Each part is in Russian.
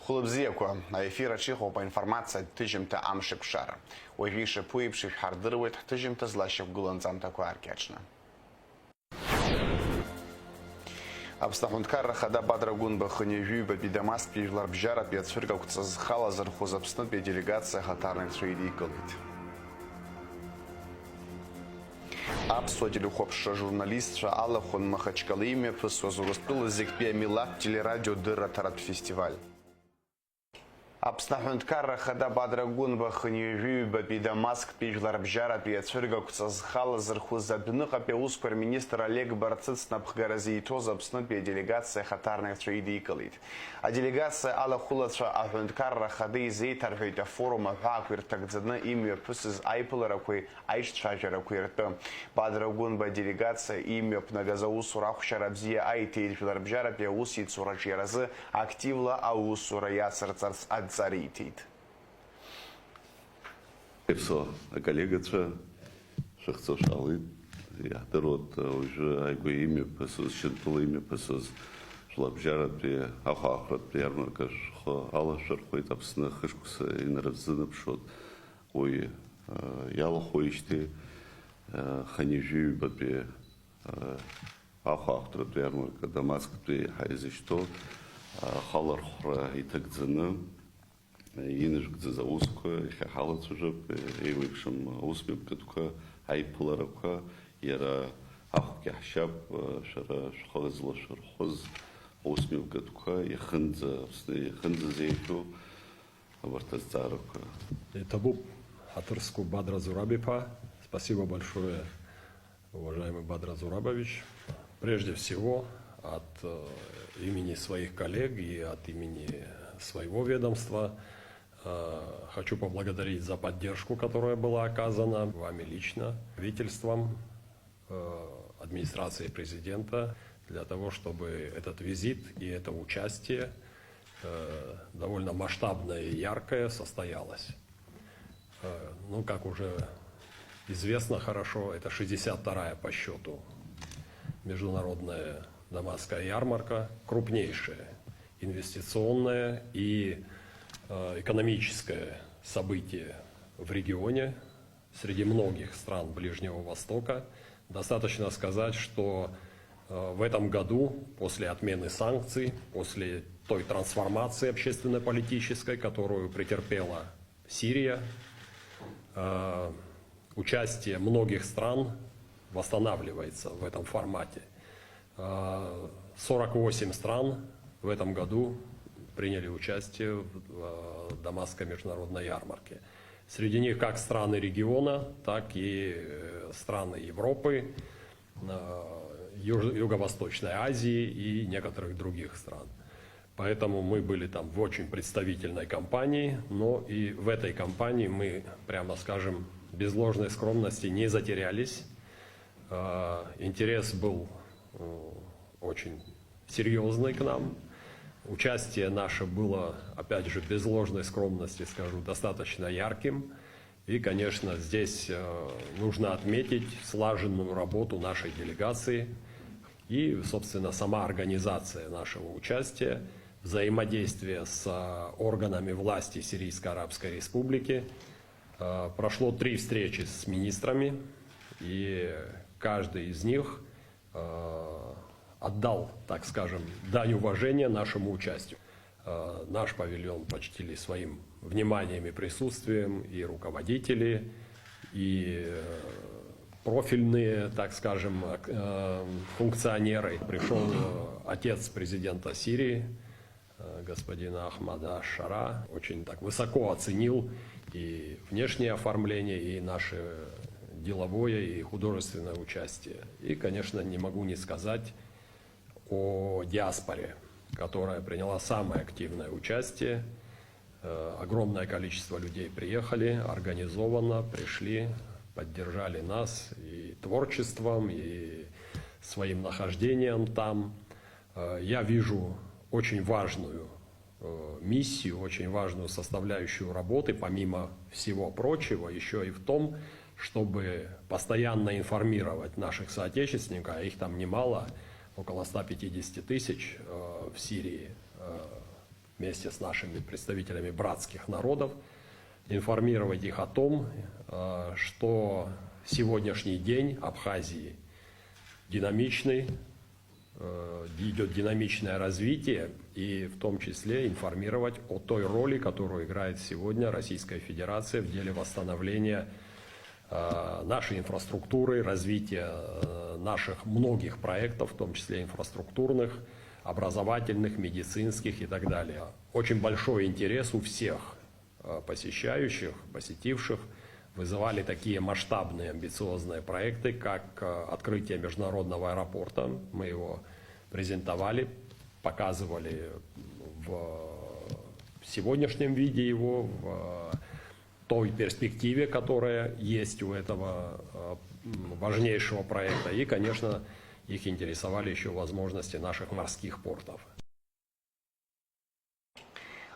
Хулыбзияква, эфира Чихова информация тыжимта амшип шара. Уйвише пуипшив хардырует тыжимта злащив гуланзам такой аркячна. Абстахунткар рахада бадрагун баханевю бабидамаст пижларбжара пьяцфирга куцазхала зархузабстнут бе делегация хатарных среди колит. Абсуатили хопша журналистша Аллахон Махачкалиме пысозурустыл зикпе милак телерадио дыра тарат фестиваль. Абстахунткар рахада бадрагун баханевю бабидамаст пижларбжара пьяцфирга куцазхала зархузабныха пеускор министр Олег Барцыц напхгаразиито забстнут бе делегация хатарных среди колит. А делегация Аллахулатша Ахунткар рахады зейтархойта форума хаквир тагдзадна имя пысыз айпыларакой айштшажаракуирты. Бадрагун ба делегация имя пнагазаусу рахушарабзия айтейльфиларбжара пеуси цурачеразы активла аусура ясарцарс адзаритит. Все, коллега шахцо шалы, я дород уже айго имя пысыз, щентул имя пысыз. Лабжарат при ахахрат при ярмаркаш алашар хойт апсны хышкуса инразынып шот ой яла хойшти ханижи бапе ахахрат при ярмарка Дамаск при хайзишто халар хра итакзыны инеш гзауско халат уже эвикшим усмеп катука айпыларака яра ахки хшаб шара шхозла шархоз Усмилка тука и хынза зейшу вартазцарука. Это был Хатырску Бадра Зурабипа. Спасибо большое, уважаемый Бадра Зурабович. Прежде всего, от имени своих коллег и от имени своего ведомства хочу поблагодарить за поддержку, которая была оказана вами лично, правительством, администрацией президента, для того, чтобы этот визит и это участие довольно масштабное и яркое состоялось. Ну, как уже известно хорошо, это 62-я по счету международная Дамасская ярмарка, крупнейшее инвестиционное и экономическое событие в регионе среди многих стран Ближнего Востока. Достаточно сказать, что в этом году, после отмены санкций, после той трансформации общественно-политической, которую претерпела Сирия, участие многих стран восстанавливается в этом формате. 48 стран в этом году приняли участие в Дамасской международной ярмарке. Среди них как страны региона, так и страны Европы, Юго-Восточной Азии и некоторых других стран. Поэтому мы были там в очень представительной компании, но и в этой компании мы, прямо скажем, без ложной скромности не затерялись. Интерес был очень серьезный к нам. Участие наше было, опять же, без ложной скромности, скажу, достаточно ярким. И, конечно, здесь нужно отметить слаженную работу нашей делегации и, собственно, сама организация нашего участия, взаимодействие с органами власти Сирийской Арабской Республики. Прошло 3 встречи с министрами, и каждый из них отдал, так скажем, дань уважения нашему участию. Наш павильон почтили своим вниманием и присутствием и руководители, и профильные, так скажем, функционеры. Пришел отец президента Сирии, господин Ахмада Шара, очень так высоко оценил и внешнее оформление, и наше деловое и художественное участие. И, конечно, не могу не сказать о диаспоре, которая приняла самое активное участие. Огромное количество людей приехали, организованно пришли, поддержали нас и творчеством, и своим нахождением там. Я вижу очень важную миссию, очень важную составляющую работы, помимо всего прочего, еще и в том, чтобы постоянно информировать наших соотечественников, а их там немало, около 150 тысяч в Сирии, вместе с нашими представителями братских народов, информировать их о том, что сегодняшний день Абхазии динамичный, идет динамичное развитие, и в том числе информировать о той роли, которую играет сегодня Российская Федерация в деле восстановления нашей инфраструктуры, развития наших многих проектов, в том числе инфраструктурных, образовательных, медицинских и так далее. Очень большой интерес у всех посещающих, посетивших, вызывали такие масштабные, амбициозные проекты, как открытие международного аэропорта. Мы его презентовали, показывали в сегодняшнем виде его, в той перспективе, которая есть у этого важнейшего проекта. И, конечно, их интересовали еще возможности наших морских портов.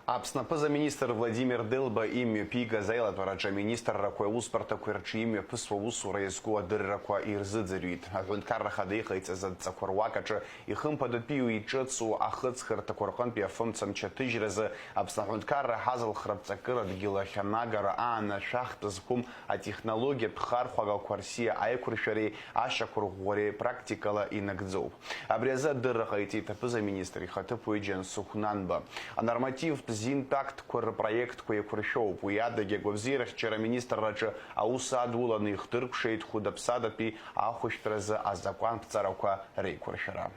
Апснапыза министр Владимир Дылба имя пига зайлатвараджа министр ракой успартакуй рачи имя пысва усура язгу адыр раква ирзыдзырюит. Агункарра хадыхайца за цакурвакача и хымпадут пию и чыцу ахыцхыр такурхан пиафымцам чатыжрезы апснахункарра хазал храбцакыра дгила хянагара аана шахтызхум а технология пхархуага кварсия айкуршари ашакургуари практикала и нагдзов. Абреза дыррахайти тапыза министр и хатыпуиджен сухнанба. А норматив Зинтакт проект кое куршоу пуядаге говзирах вчера министр рача аусадуланы хтыркшейт худапсадапи ахуштраза азакван пцараука рейкуршара.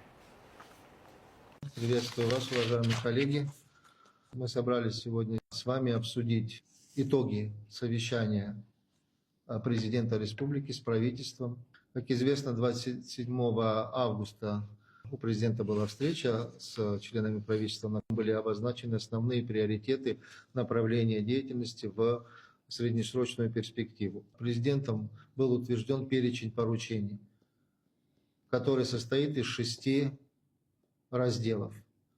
Приветствую вас, уважаемые коллеги. Мы собрались сегодня с вами обсудить итоги совещания президента республики с правительством. Как известно, 27 августа у президента была встреча с членами правительства, на которой были обозначены основные приоритеты направления деятельности в среднесрочную перспективу. Президентом был утвержден перечень поручений, который состоит из 6 разделов.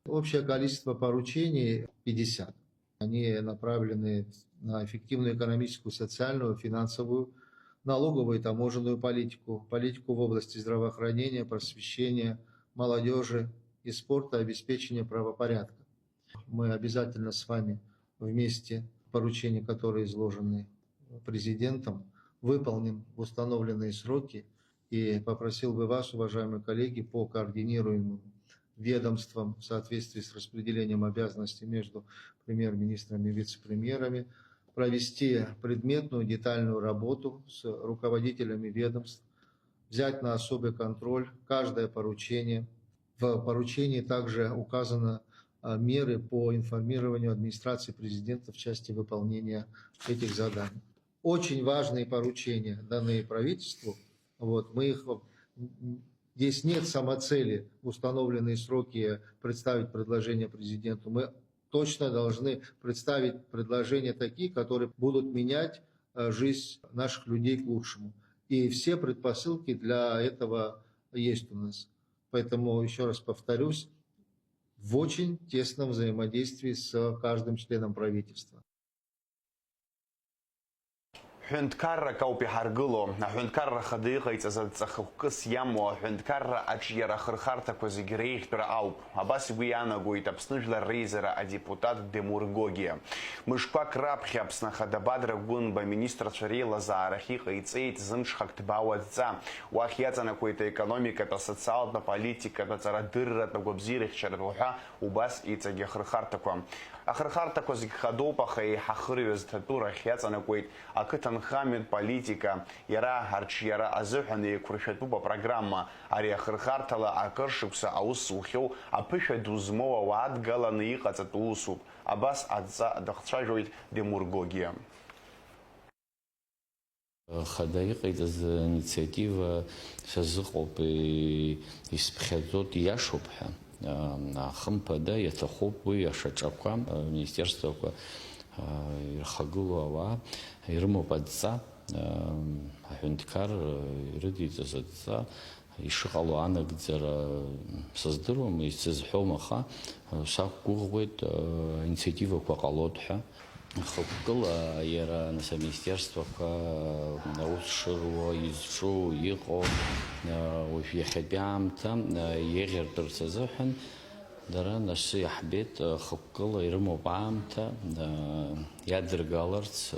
Общее количество поручений 50. Они направлены на эффективную экономическую, социальную, финансовую, налоговую и таможенную политику, политику в области здравоохранения, просвещения, молодежи и спорта, обеспечения правопорядка. Мы обязательно с вами вместе поручения, которые изложены президентом, выполним в установленные сроки. И попросил бы вас, уважаемые коллеги, по координируемым ведомствам в соответствии с распределением обязанностей между премьер-министрами и вице-премьерами провести предметную детальную работу с руководителями ведомств, взять на особый контроль каждое поручение. В поручении также указаны меры по информированию администрации президента в части выполнения этих заданий. Очень важные поручения, данные правительству. Здесь нет самоцели в установленные сроки представить предложение президенту. Мы точно должны представить предложения такие, которые будут менять жизнь наших людей к лучшему. И все предпосылки для этого есть у нас. Поэтому, еще раз повторюсь, в очень тесном взаимодействии с каждым членом правительства. Хюндкарра каупи харгыло, хюндкарра хадыгайца за цахукыс яму, хюндкарра ачьера хырхарта козигрейхтера ауп. Абаси гуяна гуит обснужла рейзера, а депутат демургогия. Мышква крапхи обснахадабадра гунба министра царела за арахиха и цейт зыншхактбауадца. Уахьяца на какой-то экономика, то социальная политика, то царадырра, то гобзирих чарадуха, убас и цаги хырхартаква. А хырхарта козигхадопаха и хахырвез татура хьяца на какой-то акытан хамид политика яра харч яра азыхани куршатуба программа ария хырхартала акыршукса аус ухил апыша дузмова вад галаны иқацатусуп абас адза дахчажуит демургогия. Хадайқит аз инициатива сазыҟоуп испхьаӡот иашоуп ҳәа ахымԥада иаҭахуп уи ашаҿақәа министерствақәа ирхагылоу ауаа ирымоуп адҵа аҳәынҭқар ирыдиҵаз адҵа ишыҟало анагӡара сыздыруам, исзыҳәом, аха сақәгәыӷуеит инициативақәа ҟалоит ҳәа. Хықәкыла иара нас аминистерствақәа аус шыруа, изҿу, иҟоу уажә иахьатәи аамҭа еиӷьыртәырц азыҳәан Дара насы яхбет хуккыла ирму баамта ядыргаларц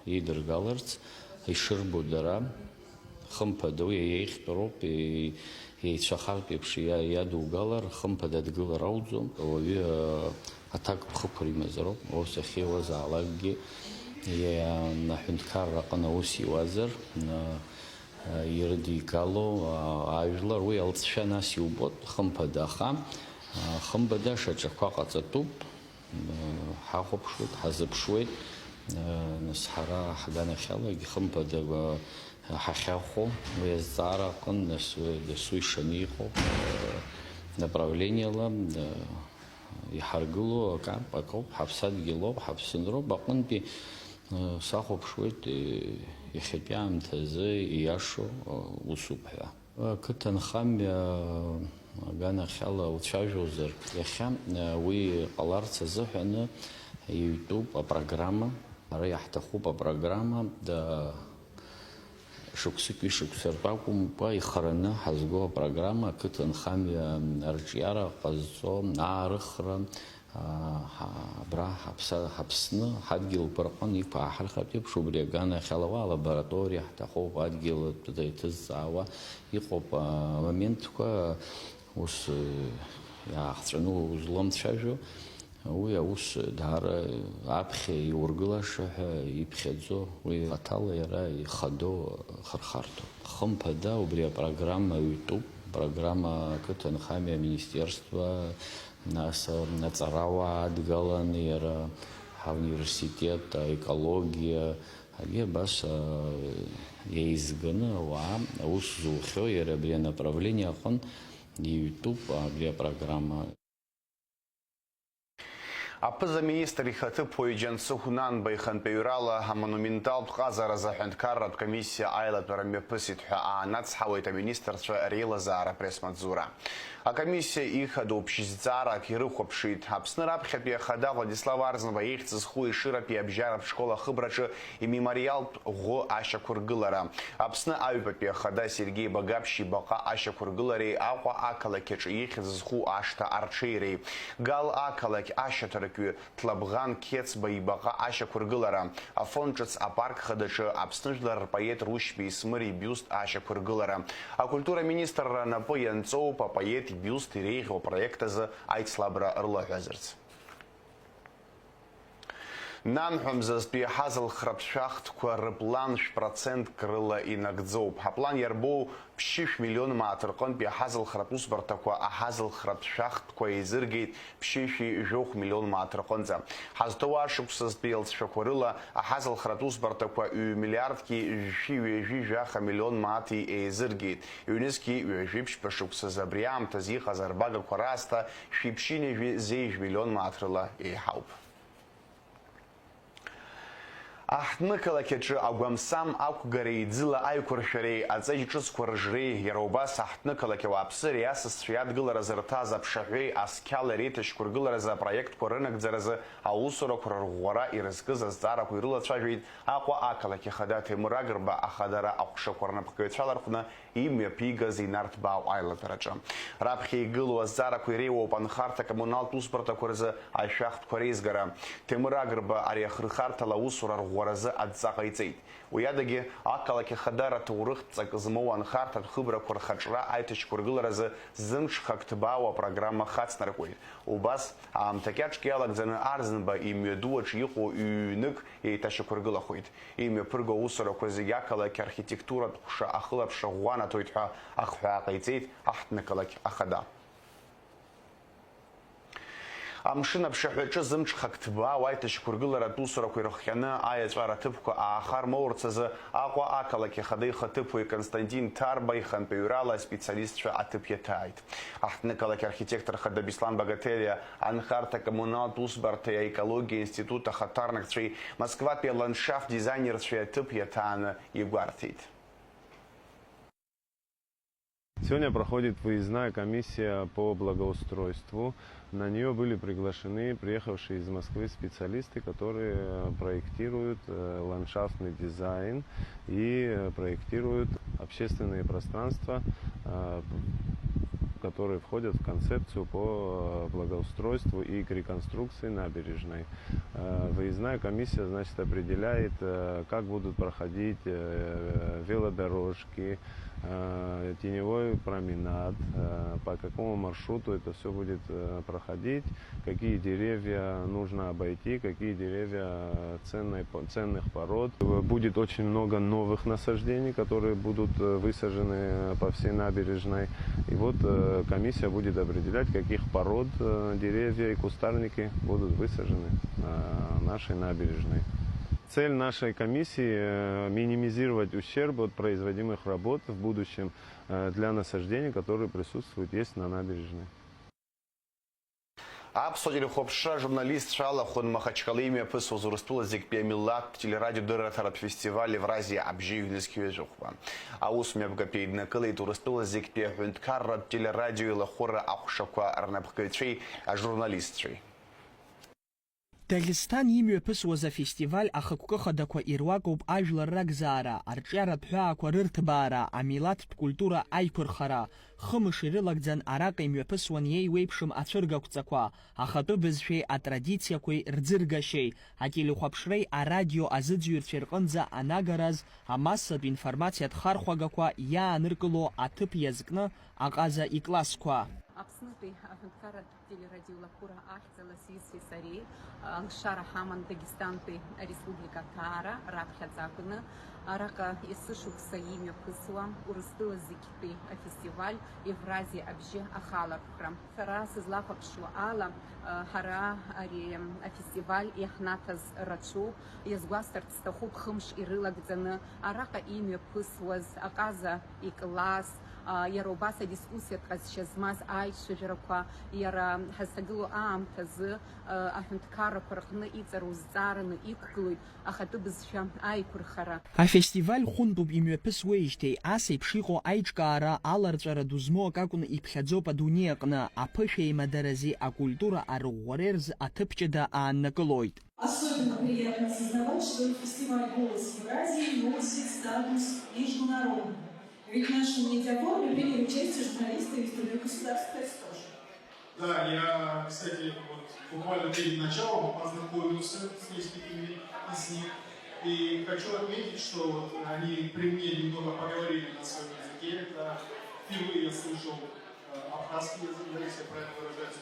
идыргаларц ишырбу дара хымпаду яихтроп яйцахарп епшия ядугалар хымпада дгылар аудзум ови атак бхупримазроп осахи вазалагги я нахунткар рaqana уси вазар иrdikalo ажлар уи алцшанас юбот хымпада хам хымбада шачаққа қацатуп хақопшует хазыпшует насхара хадана хяла хымбада хахяхо везара кон десуй шанихо направление ла ихаргуло капакоп хапсад гило хапсинро бақын би сахопшует ихепям тазе яшо усупха кытан хам Гана хяла учажузер. Яхам уи аларца захана YouTube программа. Раяхтахуба программа да шуксики шуксербакум па ихарана хазго программа кытан хамя арчиара казо нархра бра хапсна хадгил паркон и па халхаб шубре гана хялава лаборатория тахуба адгил тзава иқоп момент ка ус яхцну злом тшажу уи ус дара апхе юрглаша ипхедзо уи атала яра ихадо хархарто хымпада убри программа YouTube программа кытанхамия министерства наса нацарава адгалан яра университет экология аге бас еизгана ва ус зухё яра бри направление хон YouTube программа. Апыза министр хаты поеджан сухунан байхан пеюрала монументал тхазара заханткарат комиссия айла перемепысит нацхавайта министрство рила зара пресс-мадзура. А комиссия их до общезара кирухопшит. Апсны рабхепе хада Владислава Арзнова ихцыз хуй ширапи обжаров школа хыбрачы и мемориал го аша кургылара. Апсны аюпепе хада Сергей Багапщи бака аша кургылари аква акалакеч ихцыз ху ашта арчейрей. Гал акалак аша таракю тлабган кец баибака аша кургылара. Афончец апарк хадачы апсныжлар поет рушпи смыри бюст аша кургылара. А культура министра напоянцов поет бюст и рейхо проекта за Айцлабра Рлахазерц. Нанхум заспи хазл храпшахт кварплан процент крыла и нагдзоп. Хаплан ярбоу пшиш миллион матркон пи хазл храпус бартаква а хазл храпшахт квайзыргейт пшиши жох миллион матрконза. Хазтова шуксас билд шакварыла а хазл хратус бартаква ю миллиардки жи жаха миллион мати эйзыргейт. Юнески жипш пашукса забриам тази хазарбага квараста шипшини зейж миллион матрыла и хауп. Ахтныкалакечы агвамсам акугари дзила айкуршарей ацайчыз куржрей яробас ахтныкалаке вапсы рясыс шиядгыла разырта запшахвей аскялы ретыш кургыла раза проект курынок дзаразы аусура кураргуара и разгыза здара куйрыла цважвейд аква акалаке хада темурагрба ахадара акуша курнапкавецалархуна имя пига зинартбау айлатарача. Рабхи гылу аздара куйреу панхарта коммунал туспорта курза айшахт курейзгара. Темурагрба ариахрхарта лаусура разы адзақайцейт. Уядаги акалаки хадара таурых цакзмован харта хыбра курхачра айтыш кургыларазы зымшхактбауа программа хацнаркует. Убас такячки алагзаны арзынба имя дуач иху юнык и таши кургылахует. Имя пырго усара кузи якалаки архитектура тхуша ахылапша гуана тойтха ахуакайцейт ахтнакалаки ахада. Амшина бшахачы зымчхактба уайтыш кургылара тусара куйрахяны аяцвара тыпку ахар моурцазы аква акалаки хады хатыпу и Константин Тарбайхан пеюрала специалистша атыпьетайт. Ахтныкалаки архитектор хада Беслан Богатыря анхарта коммунал тусбарта экология института хатарнакчей Москва пе ландшафт дизайнер чей атыпьетана Егвартит. Сегодня проходит выездная комиссия по благоустройству. На нее были приглашены приехавшие из Москвы специалисты, которые проектируют ландшафтный дизайн и проектируют общественные пространства которые входят в концепцию по благоустройству и к реконструкции набережной. Выездная комиссия, значит, определяет, как будут проходить велодорожки, теневой променад, по какому маршруту это все будет проходить, какие деревья нужно обойти, какие деревья ценных пород. Будет очень много новых насаждений, которые будут высажены по всей набережной. И вот комиссия будет определять, каких пород деревья и кустарники будут высажены на нашей набережной. Цель нашей комиссии – минимизировать ущерб от производимых работ в будущем для насаждений, которые присутствуют есть на набережной. Абсолютно хопша журналист Шала хон Махачкалыми писал зурстула зикпе милат телерадио дыратарат фестивале в Разе обживнический жухва. А усмя бгапейдна кылы турстула зикпе хунткарат телерадио лахора ахшаква арнабхкачей а журналистчей. Дагестан имҩаԥысуаз афестиваль ахықәкы хадақәа ируакуп ажәлар ракзаара, арҿиаратә ҳәаақәа рырҭбаара, амилаҭтә культура аиқәырхара, хымш ирылагӡан араҟа имҩаԥысуан иеиуеиԥшым ацәыргақәҵақәа, ахатәы бызшәеи атрадициақәеи рӡыргашьеи, ателехәаԥшреи арадио азыӡҩрцәа рҟынӡа анагараз амассатә информациатә хархәагақәа иааныркыло аҭыԥ иазкны аҟаза иклассқәа. Аԥснытәи аҳәынҭқарратә телерадиолақәыра ахьӡала сиҩызцәеи сареи алшара ҳаман Дагестантәи ареспубликаҭаара раԥхьаӡа акәны араҟа есышықәса имҩаԥысуа Урыстәыла зегьтәи афестиваль Евразиа абжьы ахаларԥхра. Сара сызлахәаԥшуа ала ҳара ари афестиваль иаҳнаҭаз рацәоуп, иазгәасҭарц сҭахуп хымш ирылагӡаны араҟа имҩаԥысуаз аҟаза икласс, иара убас адискуссиатә ҟазшьа змаз аицәажәарақәа, иара ҳазҭагылоу аамҭазы аҳәынҭқаррақәа рҟны иҵару зҵаараны иқәгылоит ахатәы бызшәа аиқәырхара. Афестиваль хәынтәуп имҩаԥысуеижьҭеи ас еиԥш иҟоу аиҿкаара аларҵәара ду змоу ак акәны иԥхьаӡоуп адунеи аҟны, аԥышәа еимадарази акультура арӷәӷәареи рзы аҭыԥ ҷыда ааннакылоит. Особенно приятно осознавать, что фестиваль «Голос Евразии» носит статус международный. Ведь в нашем медиафоруме приняли участие журналисты из других государств, тоже. Да, я, кстати, вот буквально перед началом познакомился с несколькими из них. И хочу отметить, что вот они при мне немного поговорили на своем языке. Это впервые я слышал абхазский язык, если я правильно выражаюсь.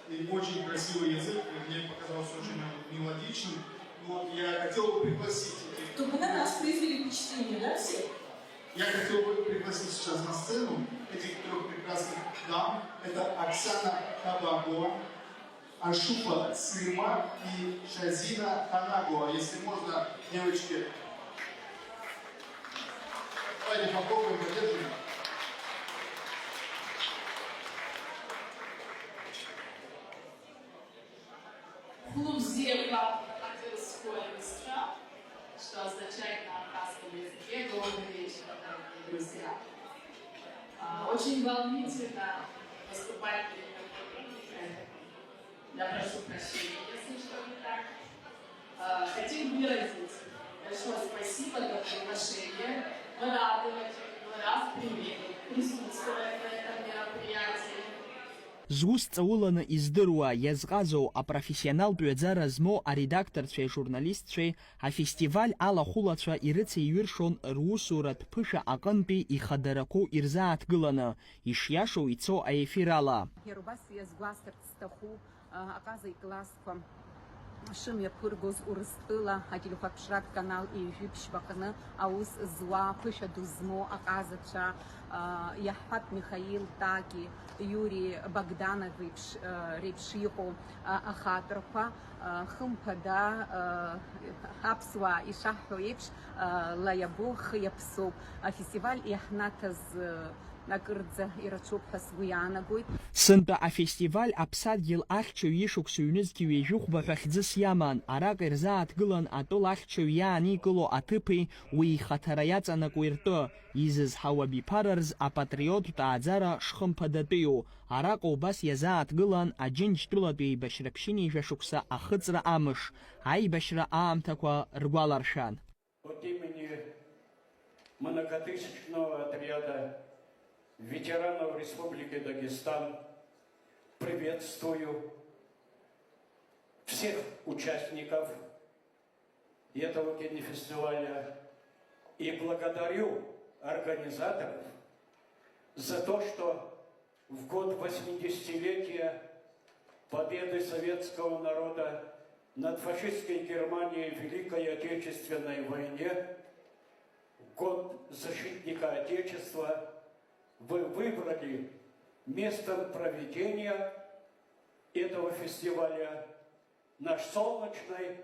И очень красивый язык, мне показался очень мелодичным. Вот я хотел бы пригласить этих... Чтобы на нас произвели впечатление, да, все? Я хотел бы пригласить сейчас на сцену этих трех прекрасных дам. Это Оксана Хабагова, Ашуфа Сырма и Шазина Ханагова. Если можно, девочки, давайте попробуем, поддержим. Клуб «Зеркало» «Актерское место», что означает на абхазском языке «Добрый вечер, дорогие друзья». Очень волнительно выступать перед такой публикой. Я прошу прощения, если что не так. Хотим выразить большое спасибо за приглашение. Мы рады в очередной раз присутствовать на этом мероприятии. Зус ҵауланы издыруа иазҟазоу апрофессионалтә ҩаӡара змоу аредакторцәеи журналистцәеи афестиваль алахәылацәа ирыцеиҩыршон русуратә ԥышәа аҟынтәи ихадарақәоу ирзааҭгыланы, ишиашоу ицо аефир ала. Иара убас иазгәасҭарц сҭахуп аҟаза иклассқәа шымҩаԥыргоз Урыстәыла ателехәаԥшратә канал еиҩжәы-ԥшьбаҟны аус зуа ԥышәа ду змоу аҟазацәа Иаҳҳәап Михаил Таки, Юрий Богданов реиԥш иҟоу ахаҵәрақәа хымԥада аԥсуаа ишаҳҳәо еиԥш лаиабо хы иаԥсоуп. Афестиваль иаҳнаҭаз акырӡа ираҽуп ҳәа сгәы иаанагоит. Сынтәа афестиваль аԥсадгьыл ахьчаҩ ишықәса ҩнызқьи ҩежәыхәба ҳәа хьӡыс иаман, араҟа ирзааҭгылан атәыла ахьчаҩ иааникыло аҭыԥи уи ихаҭара иаҵанакуа иртәы, изызҳауа биԥара рзы апатриоттә ҭааӡара шхымԥадатәиу. Араҟа убас иазааҭгылан Аџьынџьтәылатәи еибашьра ԥшьынижә шықәса ахыҵра амыш, аибашьра аамҭақәа ргәаларшәан. От имени многотысячного отряда ветеранов Республики Дагестан, приветствую всех участников этого кинофестиваля и благодарю организаторов за то, что в год 80-летия победы советского народа над фашистской Германией в Великой Отечественной войне, год защитника Отечества, вы выбрали местом проведения этого фестиваля наш солнечный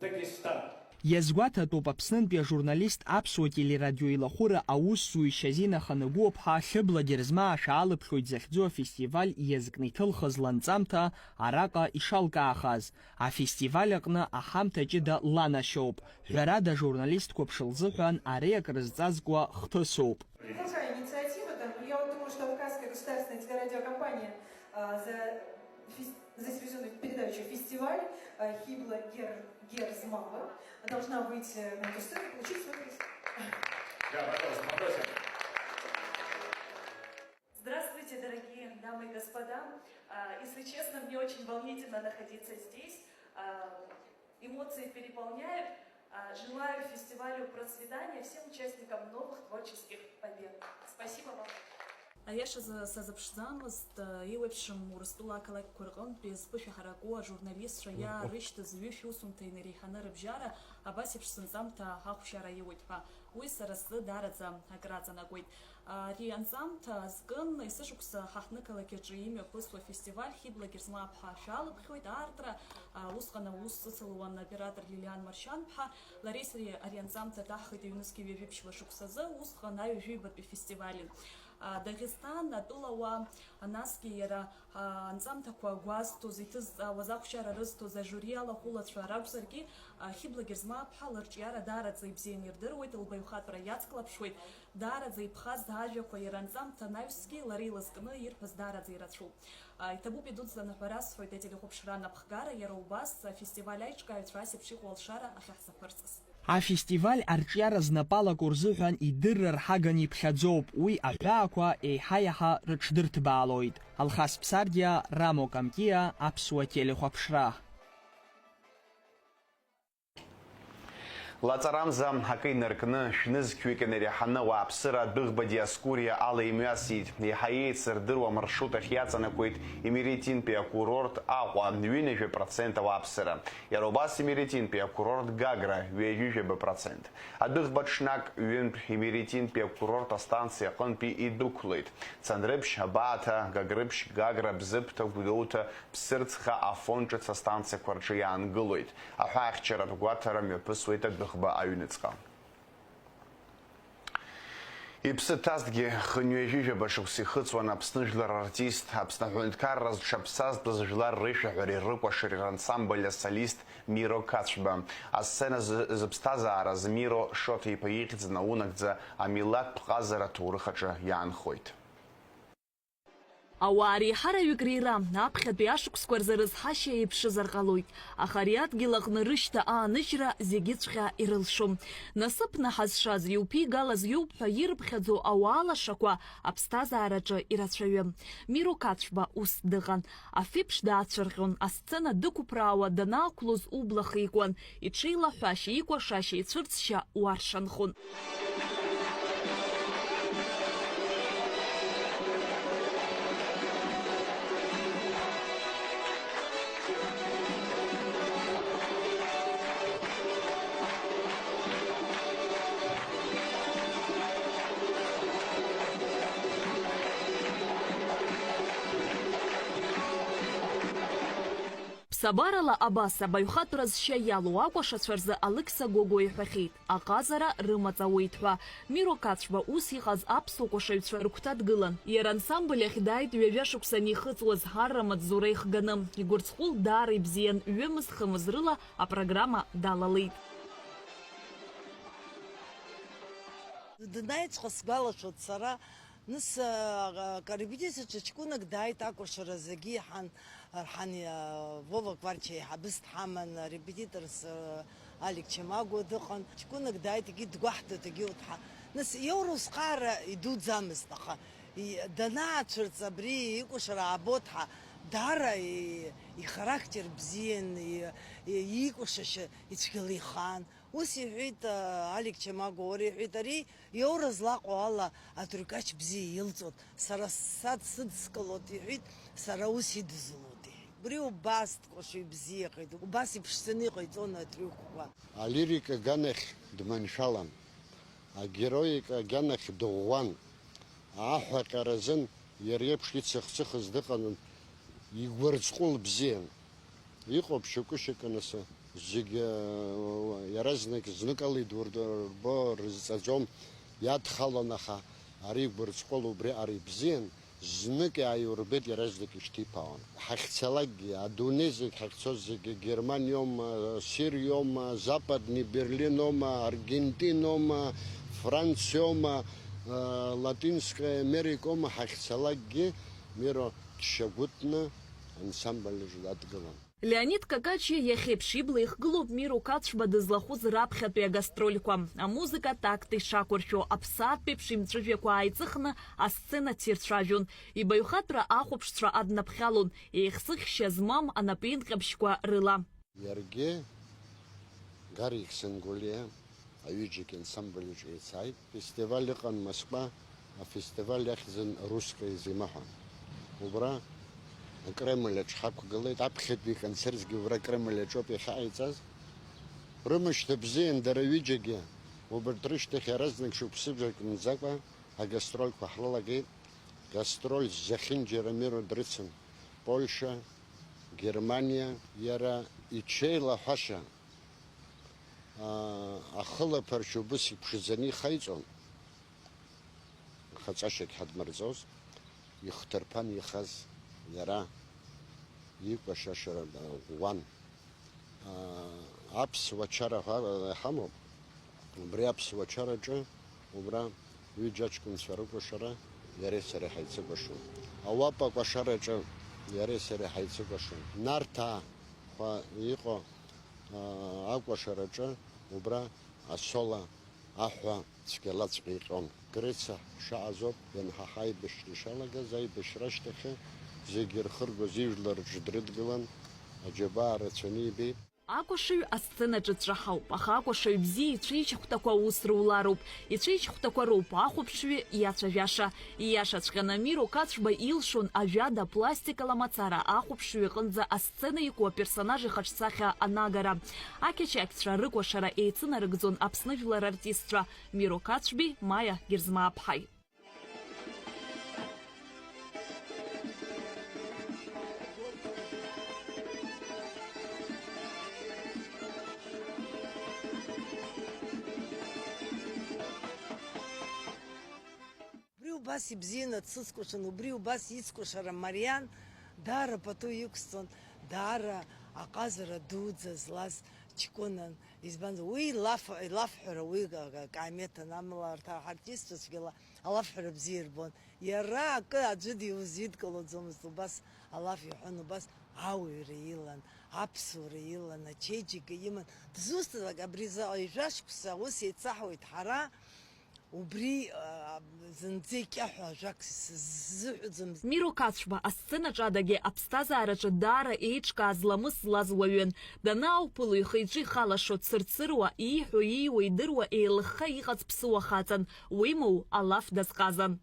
Дагестан. Иазгәаҭатәуп Аԥснынтәи ажурналист аԥсуа телерадиоилахәыра аусзуҩ Шьазина Ханагәыԥҳа Хьыбла Герзмаа алыԥхьоит захьӡу афестиваль иазкны иҭылхыз ланҵамҭа араҟа ишалкаахаз. Афестиваль аҟны аҳамҭа ҷыда ланашьоуп. Ҳәарада ажурналистқәа ԥшылзыҳәан ари акрызҵазкуа хҭысоуп. Большая инициатива, я думаю, что Кавказская государственная телерадиокомпания за телевизионную передачу «Фестиваль» Хибла Герзмава должна выйти на эту сцену и получить свой приз. Да, пожалуйста. Здравствуйте, дорогие дамы и господа. Если честно, мне очень волнительно находиться здесь. Эмоции переполняют. Желаю фестивалю процветания, всем участникам новых творческих побед. Спасибо вам. Аиаша сазыԥшӡамызт еиуеиԥшым Урыстәыла ақалақьқәа рҟынтә иазԥышәаҳаракуа ажурналистцәа иаарышьҭыз ҩышә усумҭа инареиҳаны рыбжьара абас еиԥш сынҵамҭа ҳахәшьара иуеит ҳәа. Уи сара сзы даараӡа акраҵанакуеит. Ари анҵамҭа азкын есышықәса ҳаҳҭнықалақь аҿы имҩаԥысуа фестиваль Хибла Герзмаа-ԥҳа шәалыԥхьоит аартра. Усҟан аус ыцылуан оператор Лилиан Маршьан-ԥҳа. Лареи сареи ари анҵамҭа даҳхеит аҩнызқьи ҩажәиԥшьла шықәсазы, усҟан аҩажәибатәи фестиваль. Дагестан атәылауаа насгьы иара анҵамҭақәа гәазҭоз иҭызҵаауаз ахәшьара рызҭоз ажури алахәылацәа ракәзаргьы Хибла Герзмаа-ԥҳа лырҿиара даараӡа ибзианы ирдыруеит, лбаҩхатәра иацклаԥшуеит, даараӡа иԥхаз ажәақәа иара анҵамҭа анаҩсгьы лара илызкны ирԥаз даараӡа ирацәоуп. Иҭабуп идуӡӡаны ҳәара сҳәоит ателехәаԥшра напхгара, иара убас афестиваль аиҿкааҩцәа асеиԥш иҟоу алшара ахьаҳзаԥырҵаз. Афестиваль арҿиара знапалақәоу рзыҳәан идырра рҳаган иԥхьаӡоуп, уи аҳәаақәа еиҳа-иаҳа рыҽдырҭбаалоит. Алхас Ԥсардиа, Рамо Камкиа, аԥсуа телехәаԥшра. Лаҵарамза акы инаркны шәнызқьҩык инареиҳаны ауааԥсыра адәыӷба диаскуриа ала имҩасит. Еиҳа еицырдыруа маршрут ахь иаҵанакуеит Имеретинтәи акурорт Аҟәа 20% ауааԥсыра. Иара убас Имеретинтәи акурорт Гагра 20%. Адәыӷба ҽнак ҩынтә Имеретинтәи акурорт астанциа аҟынтәи идәықәлеит. Цандрыԥшь, Абааҭа, Гагрыԥшь, Гагра, Бзыԥҭа, Гәдоуҭа, Ԥсырӡха, Афон ҿыц астанциақәа рҿы иаангылоит. Аҳәаахьчаратә гәаҭара мҩаԥысуеит адәыӷба аҩныҵҟа. Иԥсы ҭазҭгьы хынҩажәижәаба шықәса ихыҵуан Аԥсны жәлар артист, Аԥсны аҳәынҭқарра зҽаԥсазтәыз жәлар реишәаҳәареи рыкәашареи рансамбль асолист Миро Кацәба. Асцена зыԥсҭазаараз Миро Шоҭа-иԥа ихьӡ наунагӡа амилаҭтә ҟазара аҭоурых аҿы иаанхоит. Ауаа реиҳараҩык реира аԥхьатәи ашықәсқәа рзы рызҳашьа еиԥшызар ҟалоит, аха ари адгьыл аҟны рышьҭа ааныжьра зегьыҵәҟьа ирылшом. Насыԥны ҳазшаз иуԥигалаз иоуп ҳәа ирыԥхьаӡо ауаа лашақәа аԥсҭазаараҿы ирацәаҩым. Миро Кацәба ус дыҟан. Афеиԥш даацәырҟьон, асцена дықәԥраауа данаақәлоз убла хикуан, иҽеилаҳәашьа, икәашашьа, ицәырҵшьа уаршанхон. Сабарала абас абаҩхатәра зшьа иалоу акәашацәа рзы Алықьса Гого иҳәахьеит, аҟазара рымаҵ-ауеит ҳәа. Миро Кацәба ус иҟаз аԥсуа кәашаҩцәа рыгәҭа дгылан. Иара ансамбль ахь дааит ҩажәа шықәсан ихыҵуаз ҳарра маҵзура ихганы. Игәырҵхәыл даара ибзиан, ҩымыз-хымыз рыла апрограмма далалеит. Данаиҵәҟьа сгәалашәоит сара, ныс коррепетициаҿы ҷкәынак дааит акәашара зегьы ҳан Вова Кварча иҳабыс дҳаман, репетиторс Алик Чамагәа дыҟан, ҷкәынак дааит, егьи дгәаҳҭоит, егьи уҭҳа. Нас иоура усҟаара идуӡамызт, аха данаацәырҵ абри икәашара аабоҭҳа даара ихарактер бзиан, икәашашьа ицәгьала ихан. Ус иҳәеит Алик Чамагәа, уара иҳәеит, ари иоура злаҟоу ала атуркач бзиа илҵуан, сара сыдскылот иҳәеит, сара ус идызлот иҳәеит. Убри убас дҟәашәа ибзиахеит, убас иԥшӡаны иҟаиҵон атрюкқәа. Алирика аганахь дманшәалан, агероика аганахь дыӷәӷәан, аҳәаҟьаразын иара иеиԥш ицыхцыхыз дыҟан, игәырҵҟәыл бзиан. Иҟоуп шьакәышьак анысы, зегьы иаразнак зныкала идурбо рызҵаӡом, иадхалон, аха ари игәырҵҟәыл убри ари бзиан, знык иааиурбеит иаразнак ишьҭиԥаауан. Ҳахьцалакгьы, адунеи зегь ҳахьцоз зегьы Германиоума, Сириоума, Западни Берлиноума, Аргентиноума, Франциоума, Латинская Америкоума ҳахьцалакгьы миро дшьагәыҭны ансамбльаҿ дадгылан. Леонид Какачиа иахьеиԥш ибла ихгылоуп Миру Кацәба дызлахәыз раԥхьатәи агастрольқәа. Амузыка такта ишақәыршәо, аԥсаатәеиԥш имҵәыжәҩақәа ааиҵыхны асцена дирцәажәон. Ибаҩхатәра ахәаԥшцәа аднаԥхьалон, еихсыхьшьа змам анапеинҟьабжьқәа рыла. Иаргьы Гарик Сангулиа аҩыџьагьы ансамбльаҿ еицааит. Фестиваль ыҟан Москва, афестиваль ахьӡын Русская зима ҳәа. Убра Кремль аҿ ҳақәгылеит, аԥхьатәи концертгьы убра Кремль аҿоуп иахьааиҵаз. Рымышьҭа бзиан дара ҩыџьагьы, убарҭ рышьҭахь иаразнак шықәсыбжак мӡакәа агастрольқәа ҳрылагеит. Гастроль зехьынџьара Миро дрыцын. Польша, Германия, иара иҽеилаҳәаша ахылаԥарч убыс иԥшӡаны ихаиҵон. Хаҵашьагь ҳадмырҵоз, ихҭырԥан ихаз иара икәашашара ӷәӷәан. Аԥсуа чара ҳамоуп. Убри аԥсуа чараҿы убра ҩыџьа аҷкәынцәа рыкәашара иареи сареи ҳаицыкәашон. Ауапа акәашараҿы иареи сареи ҳаицыкәашон. Нарҭаа ҳәа иҟоу акәашараҿы убра асола аҳәа цәгьалаҵәҟьа иҟьон. Греца шаҟазоуп, ианҳаҳа аибашьра ишалагаз, аибашьра ашьҭахьы зегьы ирхыргоз ижәларҿ дрыдгылан, аџьабаа рацәаны ибеит. Акәашаҩ асценаҿы дҵәаҳауп, аха акәашаҩ бзиа ицәеиџьхәҭақәа аус рулароуп. Ицәеиџьхәҭақәа роуп ахәаԥшҩы иацәажәаша. Ииашаҵәҟьаны Миро Кацәба илшон ажәада пластикала мацара ахәаԥшҩы иҟынӡа асцена иқәу аперсонаж ихаҿсахьа анагара. Ақьачақьцәа рыкәашара еицынарыгӡон Аԥсны жәлар артистцәа Миро Кацәби, Маиа Герзмааԥҳаи. Убас ибзианы дсыцкәашан, убри убас ицкәашара мариан, даара пату иқәсҵон, даара аҟазара дуӡа злаз ҷкәынан. Избанзар, уи илафҳәара, уи каамеҭан, амала арҭ аартистцәагьы алафҳәара бзиа ирбон. Иара акы аӡәы диузидкылаӡомызт, убас алаф иҳәон, убас ауаҩра илан, аԥсуара илан, ачеиџьыка иман. Дызусҭазак абри заҟа ижәашықәса ус еицаҳауеит ҳара. Убри зынӡа икьаҳәа ажәак сзыҳәаӡом. Миро Кацәба асценаҿы адагьы аԥсҭазаараҿы даара еиҿкааз ламыс злаз уаҩын. Данаауԥыло ихы-иҿы ихалашо дцырцыруа, ииҳәо ииуа идыруа еилыхха иҟац ԥсыуа хаҵан, уимоу алаф дазҟазан.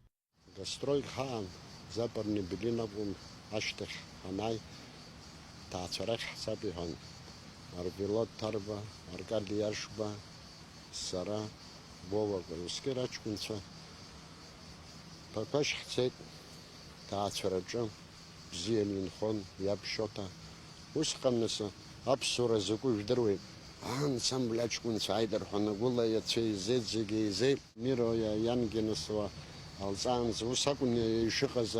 Гастроль ҳаан Западни Берлин акәым ашьҭахь ҳанааи, ҭаацәа рахь ҳцап иҳәон. Арвелод Ҭарба, Аркади Иашба, сара, Вова русские аҷкәынцәа ԥақәашь ҳцеит, ҭаацәараҿы бзианы инхон, иаԥшьота. Усҟан нас аԥсуара закәу жәдыруеит. Ансамбль аҷкәынцәа ааидырҳәон, агәыла иацәа еизеит, зегьы еизеит. Миро иангьы нас алҵаанӡа ус акәын ишыҟаз,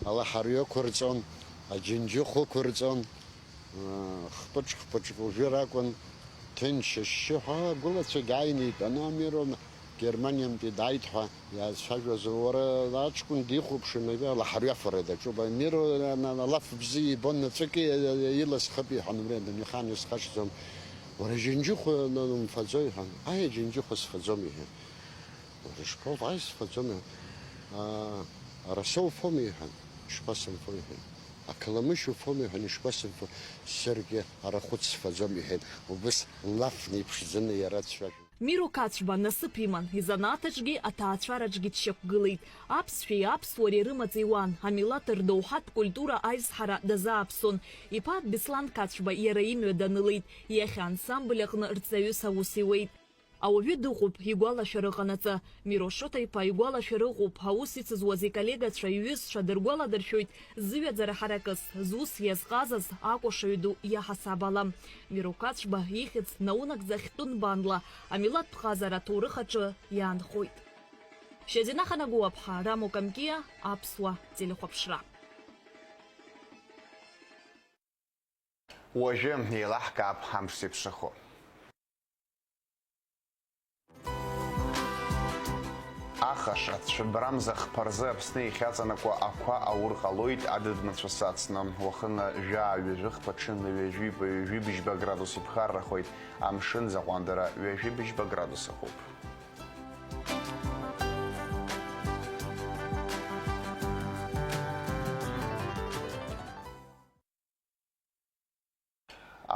алаҳарҩы ықәырҵон, аџьынџьыхә ықәырҵон, хпыҿ-хпыҿ ужәыр акәын. Ҭынч ашьшьыҳәа агәылацәагьы ааины итәаны Миро Германиантәи дааит ҳәа иаазцәажәоз, уара аҷкәын дихәаԥшын, алаҳарҩафара даҿуп. Миро алаф бзиа ибон, наҵәыки илаз хыԥ иҳәон, данихаан исхашҭӡом. Уара аџьынџьыхәа умфаӡои иҳәон. Аџьынџьыхәа сфаӡом иҳәон. Рыжков, сфаӡом иҳәон. Арасоу фомихан, шпасам фомихан. Акаламышу фомихан, шпасам фо. Сергей арахуц фазомихан. Убыс лафни пшзаны яратшваш. Миру Кацба насыԥ иман, изанааҭаҿгьы аҭаацәараҿгьы дшьақәгылеит. Аԥсшәеи аԥсуареи рымаҵ иуан, амилаҭ рдоуҳатә культура аизҳара дазааԥсон. Иԥа Беслан Кацба иара имҩа данылеит, иахьа ансамбль аҟны рҵаҩыс аус иуеит. Ауаҩы дыҟоуп игәалашәара ҟанаҵы. Мирошоҭа иԥа игәалашәара ыҟоуп, ҳаус ицызуаз иколлегацәа, иҩызцәа дыргәаладыршәоит зыҩаӡара ҳаракыс, зус иазҟазаз акәашаҩ ду иаҳасаб ала. Миро Кацба ихьӡ наунагӡа хьтәын банла, амилаҭтә ҟазара аҭоурых аҿы иаанхоит. Шьазина Ханагәыуаԥҳа, Рамо Камкиа, Аԥсуа телехәаԥшра. Уажәы еилаҳкаап ҳамш зеиԥшрахо. Ахаша цәыбрамза хԥарзы Аԥсны ихьаҵанакуа ақәа аур ҟалоит адыдмацәа сацны. Уахынла жәаа-ҩажәихԥа ҽынла ҩажәи-ҩажәибжьба градус иԥхаррахоит. Амшын заҟәандара ҩажәибжьба градус ахуп.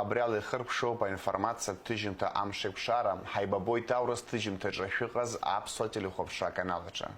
Абриала ихырԥшоуп аинформациа ҭыжьымҭа амш еиқәшара. Ҳаибабоит аурыс ҭыжьымҭаҿы шәыҟаз Аԥсуа телехәаԥшра аканал аҿы.